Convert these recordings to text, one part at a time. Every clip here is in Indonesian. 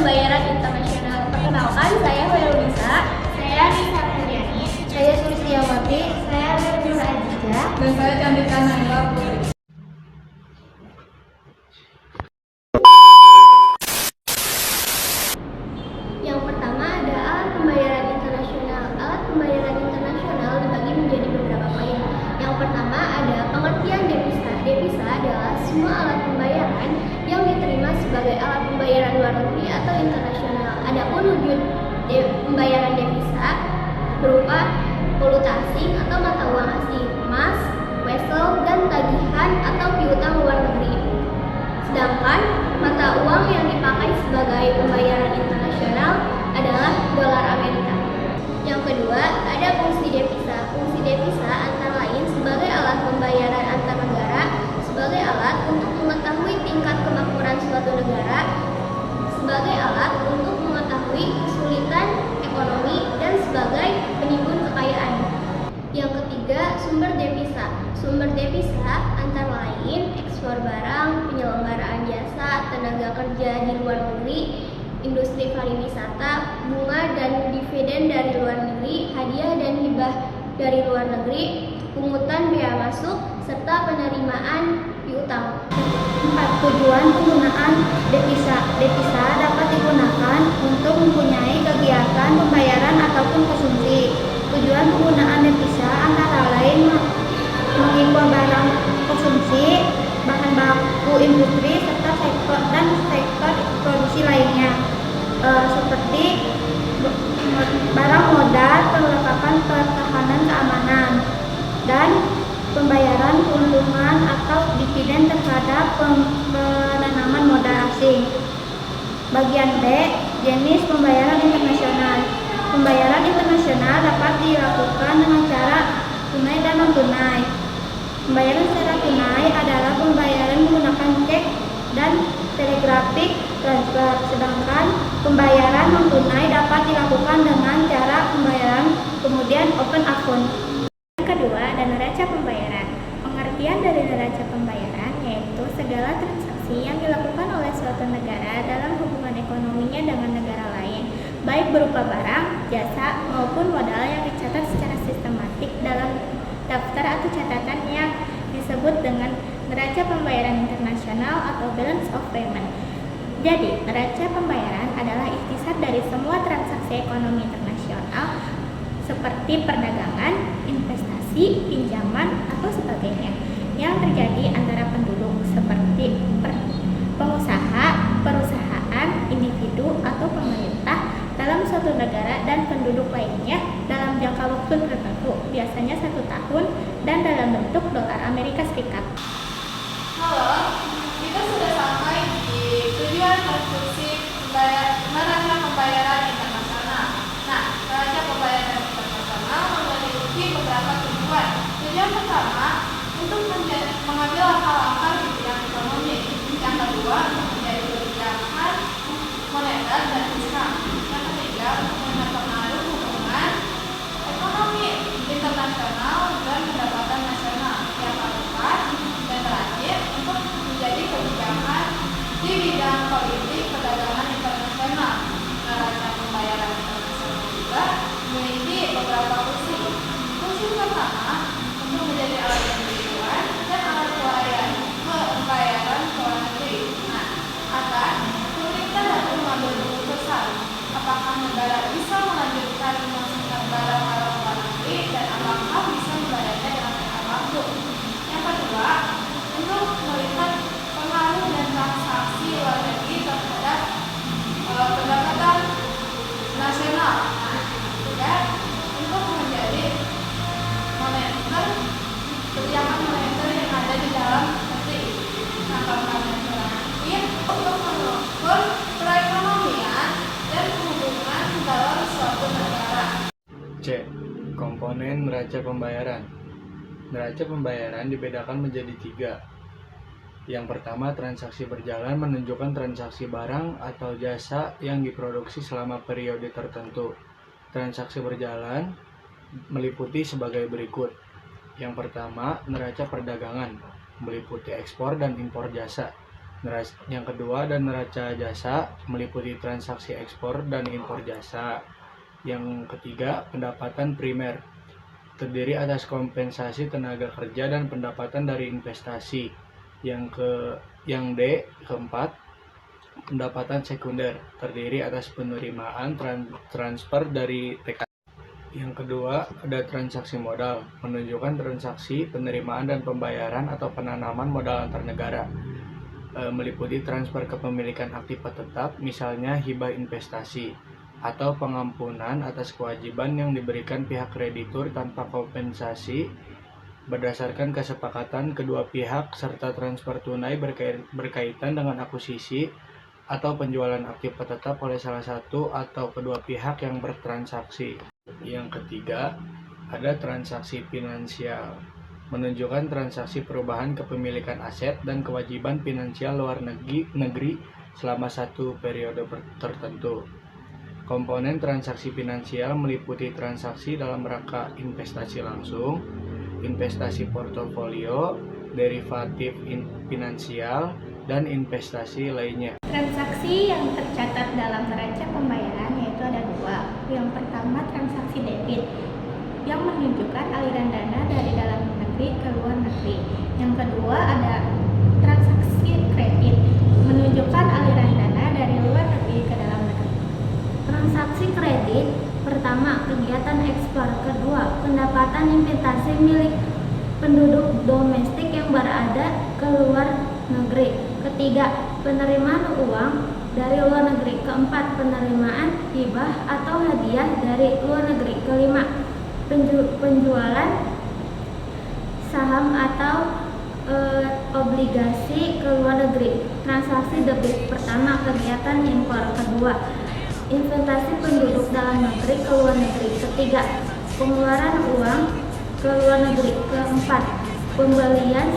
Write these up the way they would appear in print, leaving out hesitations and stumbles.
pembayaran internasional. Perkenalkan, saya Hoirunisa. Saya Nisa Mulyani. Saya Sulistiawati. Saya Nur Adija. Dan saya Candika Naila Putri. Yang pertama ada alat pembayaran internasional. Alat pembayaran internasional dibagi menjadi beberapa poin. Yang pertama ada pengertian devisa. Devisa adalah semua alat pembayaran yang diterima sebagai alat pembayaran luar negeri atau internasional. Adapun wujud pembayaran devisa berupa valuta asing atau mata uang asing, emas, wesel, dan tagihan atau piutang luar negeri. Sedangkan mata uang yang dipakai sebagai pembayaran internasional adalah dolar Amerika. Yang kedua, ada fungsi devisa. Fungsi devisa antara lain sebagai alat pembayaran antar negara, sebagai alat untuk mengetahui tingkat kemakmuran suatu negara, sebagai alat untuk mengetahui kesulitan ekonomi, dan sebagai penimbun kekayaan. Yang ketiga, sumber devisa. Sumber devisa antara lain ekspor barang, penyelenggaraan jasa, tenaga kerja di luar negeri, industri pariwisata, bunga dan dividen dari luar negeri, hadiah dan hibah dari luar negeri, pungutan bea masuk, serta penerimaan piutang. 4. Tujuan penggunaan devisa. Devisa dapat digunakan untuk mempunyai kegiatan pembayaran ataupun konsumsi. Tujuan penggunaan devisa antara lain mengimpor barang konsumsi, bahan baku industri, serta sektor produksi lainnya, seperti barang modal, perlengkapan pertahanan keamanan, dan pembayaran keuntungan atau dividen terhadap penanaman modal asing. Bagian B, jenis pembayaran internasional. Pembayaran internasional dapat dilakukan dengan cara tunai dan non-tunai. Pembayaran secara tunai adalah pembayaran menggunakan cek dan telegraphic transfer, sedangkan pembayaran non-tunai dapat dilakukan dengan cara pembayaran kemudian open account. Kedua, ada neraca pembayaran. Pengertian dari neraca pembayaran yaitu segala transaksi yang dilakukan oleh suatu negara dalam hubungan ekonominya dengan negara lain, baik berupa barang, jasa, maupun modal yang dicatat secara sistematik dalam daftar atau catatan yang disebut dengan neraca pembayaran internasional atau balance of payment. Jadi, neraca pembayaran adalah ikhtisar dari semua transaksi ekonomi internasional seperti perdagangan, investasi, pinjaman, atau sebagainya yang terjadi antara penduduk seperti pengusaha, perusahaan, individu, atau pemerintah dalam suatu negara dan penduduk lainnya dalam jangka waktu tertentu, biasanya 1 tahun, dan dalam bentuk dolar Amerika Serikat. Halo, kita sudah sampai di tujuan konstruksi neraca pembayaran internasional. Nah, neraca pembayaran internasional memiliki beberapa tujuan. Tujuan pertama, untuk mengambil langkah-langkah di bidang ekonomi. Yang kedua, untuk menjadi kebijakan moneter dan fiskal. Yang ketiga, untuk mempengaruhi hubungan ekonomi internasional dan pendapatan nasional. Yang keempat dan terakhir, untuk menjadi kebijakan di bidang politik perdagangan internasional. Neraca pembayaran internasional juga memiliki beberapa fungsi. Fungsi pertama, untuk menjadi alat pembayaran dan alat pembayaran luar negeri. Nah, agar pemerintah dapat mengambil keputusan apakah negara bisa melanjutkan memasukkan barang-barang luar negeri dan apakah bisa membayarnya dengan tepat waktu. Yang kedua, untuk melihat pengaruh dan transaksi luar negeri terhadap pendapatan nasional. Nah, juga untuk menjadi moneter, kebijakan moneter yang ada di dalam negeri. Nah, keempat dan terakhir, untuk mengukur perekonomian dan hubungan dalam suatu negara. C. Komponen neraca pembayaran. Neraca pembayaran dibedakan menjadi 3. Yang pertama, transaksi berjalan menunjukkan transaksi barang atau jasa yang diproduksi selama periode tertentu. Transaksi berjalan meliputi sebagai berikut. Yang pertama, neraca perdagangan meliputi ekspor dan impor jasa. Yang kedua ada neraca jasa, meliputi transaksi ekspor dan impor jasa. Yang ketiga, pendapatan primer, terdiri atas kompensasi tenaga kerja dan pendapatan dari investasi. Yang keempat, pendapatan sekunder, terdiri atas penerimaan transfer dari TK. Yang kedua, ada transaksi modal, menunjukkan transaksi penerimaan dan pembayaran atau penanaman modal antar negara. Meliputi transfer kepemilikan aktiva tetap, misalnya hibah investasi, atau pengampunan atas kewajiban yang diberikan pihak kreditur tanpa kompensasi berdasarkan kesepakatan kedua pihak, serta transfer tunai berkaitan dengan akuisisi atau penjualan aktiva tetap oleh salah satu atau kedua pihak yang bertransaksi. Yang ketiga, ada transaksi finansial, menunjukkan transaksi perubahan kepemilikan aset dan kewajiban finansial luar negeri selama satu periode tertentu. Komponen transaksi finansial meliputi transaksi dalam rangka investasi langsung, investasi portofolio, derivatif finansial, dan investasi lainnya. Transaksi yang tercatat dalam neraca pembayaran yaitu ada dua. Yang pertama, transaksi debit yang menunjukkan aliran dana dari dalam negeri ke luar negeri. Yang kedua ada transaksi kredit, menunjukkan aliran dana dari luar negeri ke dalam negeri. Transaksi kredit, pertama, kegiatan ekspor. Kedua, pendapatan investasi milik penduduk domestik yang berada ke luar negeri. Ketiga, penerimaan uang dari luar negeri. Keempat, penerimaan hibah atau hadiah dari luar negeri. Kelima, penjualan saham atau obligasi ke luar negeri. Transaksi debit, pertama, kegiatan impor. Kedua, investasi penduduk dalam negeri ke luar negeri. Ketiga, pengeluaran uang ke luar negeri. Keempat, pembelian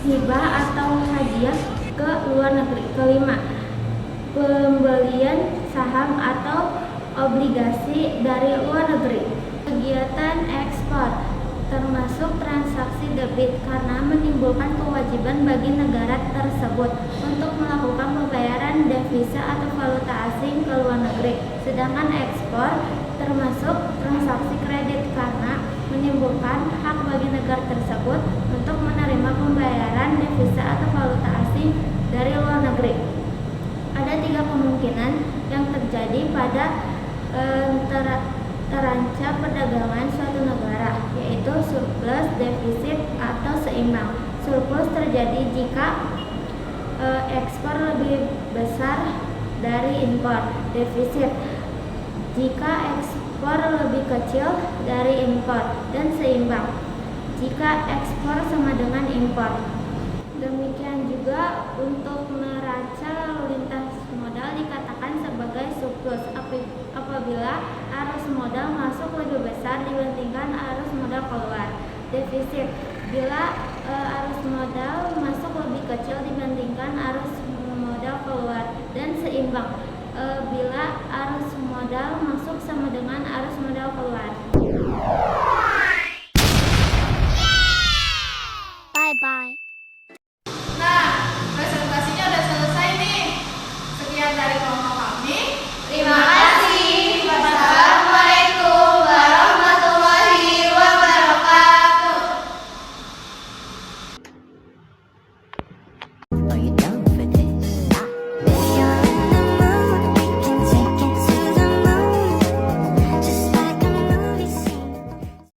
hibah atau hadiah ke luar negeri. Kelima, pembelian saham atau obligasi dari luar negeri. Kegiatan ekspor termasuk transaksi debit karena menimbulkan kewajiban bagi negara tersebut untuk melakukan pembayaran devisa atau valuta asing ke luar negeri. Sedangkan ekspor termasuk transaksi kredit karena menimbulkan hak bagi negara tersebut untuk menerima pembayaran devisa atau valuta asing dari luar negeri. Ada 3 kemungkinan yang terjadi pada neraca perdagangan suatu negara, yaitu surplus, defisit, atau seimbang. Surplus terjadi jika ekspor lebih besar dari impor. Defisit jika ekspor lebih kecil dari impor, dan seimbang jika ekspor sama dengan impor. Demikian juga untuk neraca lalu lintas modal dikatakan sebagai surplus apabila arus modal masuk lebih besar dibandingkan arus modal keluar. Defisit bila arus modal masuk lebih kecil dibandingkan arus modal keluar. Dan seimbang bila arus modal masuk sama dengan arus modal keluar.